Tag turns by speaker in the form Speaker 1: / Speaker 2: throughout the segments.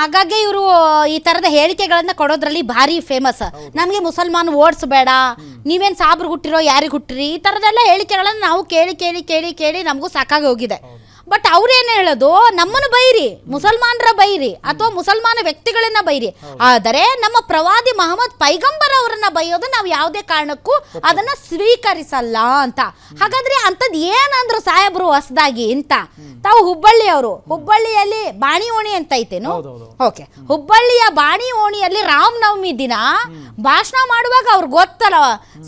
Speaker 1: ಹಾಗಾಗಿ ಇವರು ಈ ತರದ ಹೇಳಿಕೆಗಳನ್ನ ಕೊಡೋದ್ರಲ್ಲಿ ಭಾರಿ ಫೇಮಸ್. ನಮಗೆ ಮುಸಲ್ಮಾನ್ ಓಟ್ಸ್ ಬೇಡ, ನೀವೇನು ಸಾಬ್ರು ಹುಟ್ಟಿರೋ ಯಾರಿಗೆ ಹುಟ್ಟಿರಿ, ಈ ಥರದೆಲ್ಲ ಹೇಳಿಕೆಗಳನ್ನ ನಾವು ಕೇಳಿ ಕೇಳಿ ಕೇಳಿ ಕೇಳಿ ನಮಗೂ ಸಾಕಾಗಿ ಹೋಗಿದೆ. ಬಟ್ ಅವ್ರೇನು ಹೇಳೋದು, ನಮ್ಮನ್ನು ಬೈರಿ, ಮುಸಲ್ಮಾನರ ಬೈರಿ ಅಥವಾ ಮುಸಲ್ಮಾನ ವ್ಯಕ್ತಿಗಳನ್ನ ಬೈರಿ, ಆದರೆ ನಮ್ಮ ಪ್ರವಾದಿ ಮಹಮ್ಮದ್ ಪೈಗಂಬರ್ ಅವರನ್ನ ಬೈಯೋದು ನಾವು ಯಾವುದೇ ಕಾರಣಕ್ಕೂ ಅದನ್ನ ಸ್ವೀಕರಿಸಲ್ಲ ಅಂತ. ಹಾಗಾದ್ರೆ ಅಂಥದ್ದು ಏನಂದ್ರು ಸಾಹೇಬ್ರು ಹೊಸದಾಗಿ ಅಂತ. ತಾವು ಹುಬ್ಬಳ್ಳಿಯವರು, ಹುಬ್ಬಳ್ಳಿಯಲ್ಲಿ ಬಾಣಿ ಓಣಿ ಅಂತ ಐತೇನು? ಓಕೆ, ಹುಬ್ಬಳ್ಳಿಯ ಬಾಣಿ ಓಣಿಯಲ್ಲಿ ರಾಮನವಮಿ ದಿನ ಭಾಷಣ ಮಾಡುವಾಗ ಅವ್ರಿಗೆ ಗೊತ್ತಲ್ಲ.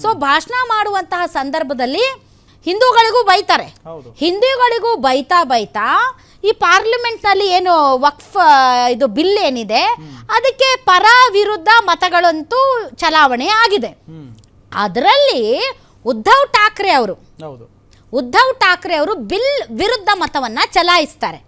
Speaker 1: ಸೊ ಭಾಷಣ ಮಾಡುವಂತಹ ಸಂದರ್ಭದಲ್ಲಿ ಹಿಂದೂಗಳಿಗೂ ಬೈತಾರೆ. ಹಿಂದೂಗಳಿಗೂ ಬೈತಾ ಬೈತಾ ಈ ಪಾರ್ಲಿಮೆಂಟ್ನಲ್ಲಿ ಏನು ವಕ್ಫ್ ಇದು ಬಿಲ್ ಏನಿದೆ ಅದಕ್ಕೆ ಪರ ವಿರುದ್ಧ ಮತಗಳಂತೂ ಚಲಾವಣೆ ಆಗಿದೆ. ಅದರಲ್ಲಿ ಉದ್ಧವ್ ಠಾಕ್ರೆ ಅವರು ಬಿಲ್ ವಿರುದ್ಧ ಮತವನ್ನ ಚಲಾಯಿಸ್ತಾರೆ.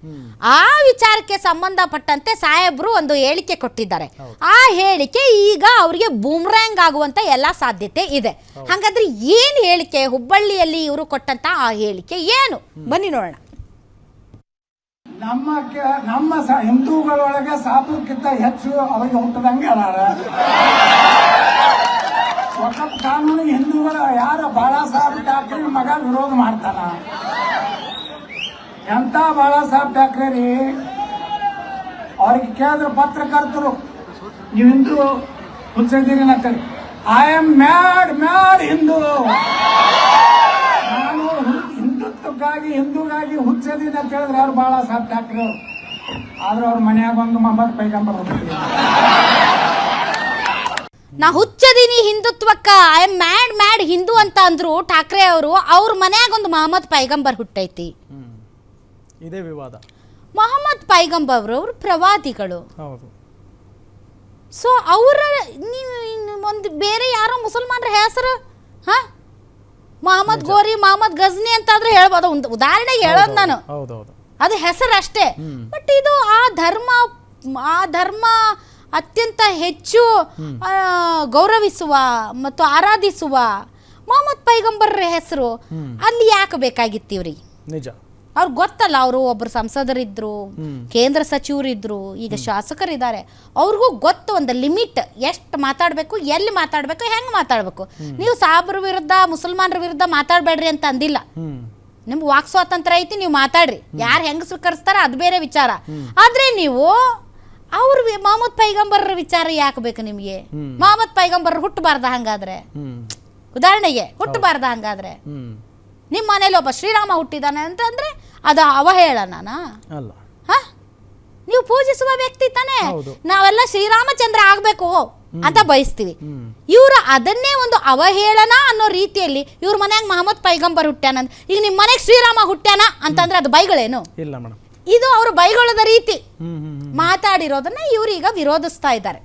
Speaker 1: ಆ ವಿಚಾರಕ್ಕೆ ಸಂಬಂಧಪಟ್ಟಂತೆ ಸಾಹೇಬ್ರು ಒಂದು ಹೇಳಿಕೆ ಕೊಟ್ಟಿದ್ದಾರೆ. ಆ ಹೇಳಿಕೆ ಈಗ ಅವರಿಗೆ ಬೂಮ್ರ್ಯಾಂಗ್ ಆಗುವಂತ ಎಲ್ಲ ಸಾಧ್ಯತೆ ಇದೆ. ಹಾಗಾದ್ರೆ ಏನ್ ಹೇಳಿಕೆ, ಹುಬ್ಬಳ್ಳಿಯಲ್ಲಿ ಇವರು ಕೊಟ್ಟಂತ ಆ ಹೇಳಿಕೆ ಏನು? ಬನ್ನಿ ನೋಡೋಣ.
Speaker 2: ನಮ್ಮ ಹಿಂದೂಗಳೊಳಗೆ ಸಾಬುಕ್ಕಿಂತ ಹೆಚ್ಚು ಅವರಿಗೆ ಹುಟ್ಟದಂಗೆ ಅದಾರ. ವಕಫ್ ಕಾನೂನಿಗೆ ಹಿಂದೂಗಳು ಯಾರು ಬಾಳಾ ಸಾಹೇಬ್ ಠಾಕ್ರೆ ಮಗ ವಿರೋಧ ಮಾಡ್ತಾನ. ಎಂತ ಬಾಳಾ ಸಾಹೇಬ್ ಠಾಕ್ರೆ ರೀ, ಅವ್ರಿಗೆ ಕೇಳಿದ್ರು ಪತ್ರಕರ್ತರು, ನೀವು ಹಿಂದೂ ಹುಚ್ಚಿದ್ದೀರಿ ಅಂತೇಳಿ. ಐ ಆಮ್ ಮ್ಯಾಡ್ ಹಿಂದೂ, ನಾನು ಹಿಂದೂಗಾಗಿ ಹುಚ್ಚಿದ್ದೀನಿ ಅಂತ ಹೇಳಿದ್ರೆ ಯಾರು ಬಾಳಾ ಸಾಹೇಬ್ ಠಾಕ್ರೆ ಅವರು. ಆದ್ರೆ ಅವ್ರ ಮನೆಯಾಗ ಬಂದು ಮೊಹಮ್ಮದ್ ಪೈಗಂಬರ್ ಹುಟ್ಟಿದ್ರು.
Speaker 1: ನಾ ಹುಚ್ಚದೀನಿ ಹಿಂದುತ್ವಕ್ಕ, ಐ ಆಮ್ ಮ್ಯಾಡ್ ಹಿಂದೂ ಅಂತ ಅಂದ್ರು ಠಾಕ್ರೆ ಅವರು. ಅವ್ರ ಮನ್ಯಾಗ ಒಂದು ಮೊಹಮ್ಮದ್ ಪೈಗಂಬರ್ ಹುಟ್ಟೈತಿ.
Speaker 3: ಇದೇ ವಿವಾದ.
Speaker 1: ಮೊಹಮ್ಮದ್ ಪೈಗಂಬರ್ ಅವರು ಪ್ರವಾದಿಗಳು. ಸೊ ಅವರ ನೀವು ಒಂದು ಬೇರೆ ಯಾರೋ ಮುಸಲ್ಮಾನರ ಹೆಸರು ಮೊಹಮ್ಮದ್ ಗೋರಿ, ಮೊಹಮ್ಮದ್ ಗಜ್ನಿ ಅಂತಾದ್ರೆ ಹೇಳ್ಬೋದು. ಒಂದು ಉದಾಹರಣೆಗೆ ಹೇಳೋದು ನಾನು, ಅದು ಹೆಸರು ಅಷ್ಟೇ. ಬಟ್ ಇದು ಆ ಧರ್ಮ ಅತ್ಯಂತ ಹೆಚ್ಚು ಗೌರವಿಸುವ ಮತ್ತು ಆರಾಧಿಸುವ ಮೊಹಮ್ಮದ್ ಪೈಗಂಬರ್ ಹೆಸರು ಅಲ್ಲಿ ಯಾಕೆ ಬೇಕಾಗಿತ್ತು ಇವ್ರಿಗೆ?
Speaker 3: ನಿಜ,
Speaker 1: ಅವ್ರಿಗೆ ಗೊತ್ತಲ್ಲ, ಅವರು ಒಬ್ಬರು ಸಂಸದರಿದ್ರು, ಕೇಂದ್ರ ಸಚಿವರಿದ್ರು, ಈಗ ಶಾಸಕರಿದ್ದಾರೆ. ಅವ್ರಿಗೂ ಗೊತ್ತು ಒಂದು ಲಿಮಿಟ್, ಎಷ್ಟು ಮಾತಾಡಬೇಕು, ಎಲ್ಲಿ ಮಾತಾಡಬೇಕು, ಹೆಂಗೆ ಮಾತಾಡಬೇಕು. ನೀವು ಸಾಬ್ರ ವಿರುದ್ಧ ಮುಸಲ್ಮಾನರ ವಿರುದ್ಧ ಮಾತಾಡಬೇಡ್ರಿ ಅಂತ ಅಂದಿಲ್ಲ. ನಿಮ್ಗೆ ವಾಕ್ ಸ್ವಾತಂತ್ರ್ಯ ಐತಿ, ನೀವು ಮಾತಾಡ್ರಿ. ಯಾರು ಹೆಂಗೆ ಸ್ವೀಕರಿಸ್ತಾರ ಅದು ಬೇರೆ ವಿಚಾರ. ಆದ್ರೆ ನೀವು ಅವ್ರ ಮೊಹಮ್ಮದ್ ಪೈಗಂಬರ್ ವಿಚಾರ ಯಾಕೆ ಬೇಕು ನಿಮ್ಗೆ? ಮೊಹಮ್ಮದ್ ಪೈಗಂಬರ್ ಹುಟ್ಟಬಾರ್ದ ಹಂಗಾದ್ರೆ? ಉದಾಹರಣೆಗೆ ಹುಟ್ಟಬಾರ್ದ ಹಂಗಾದ್ರೆ? ನಿಮ್ಮ ಮನೇಲಿ ಒಬ್ಬ ಶ್ರೀರಾಮ ಹುಟ್ಟಿದಾನೆ ಅಂತಂದ್ರೆ ಅದು ಅವಹೇಳನಾ? ನೀವು ಪೂಜಿಸುವ ವ್ಯಕ್ತಿ ತಾನೆ. ನಾವೆಲ್ಲ ಶ್ರೀರಾಮಚಂದ್ರ ಆಗ್ಬೇಕು ಅಂತ ಬಯಸ್ತೀವಿ. ಇವ್ರು ಅದನ್ನೇ ಒಂದು ಅವಹೇಳನ ಅನ್ನೋ ರೀತಿಯಲ್ಲಿ ಇವ್ರ ಮನ್ಯಾಗ ಮೊಹಮ್ಮದ್ ಪೈಗಂಬರ್ ಹುಟ್ಟ್ಯಾನ. ಈಗ ನಿಮ್ಮ ಮನೆಗೆ ಶ್ರೀರಾಮ ಹುಟ್ಟ್ಯಾನ ಅಂತಂದ್ರೆ ಅದು ಬೈಗಳೇನು?
Speaker 3: ಇಲ್ಲ ಮೇಡಮ್,
Speaker 1: ಇದು ಅವರು ಬೈಗಳದ ರೀತಿ ಮಾತಾಡಿರೋದನ್ನ ಇವ್ರು ಈಗ ವಿರೋಧಿಸ್ತಾ ಇದ್ದಾರೆ.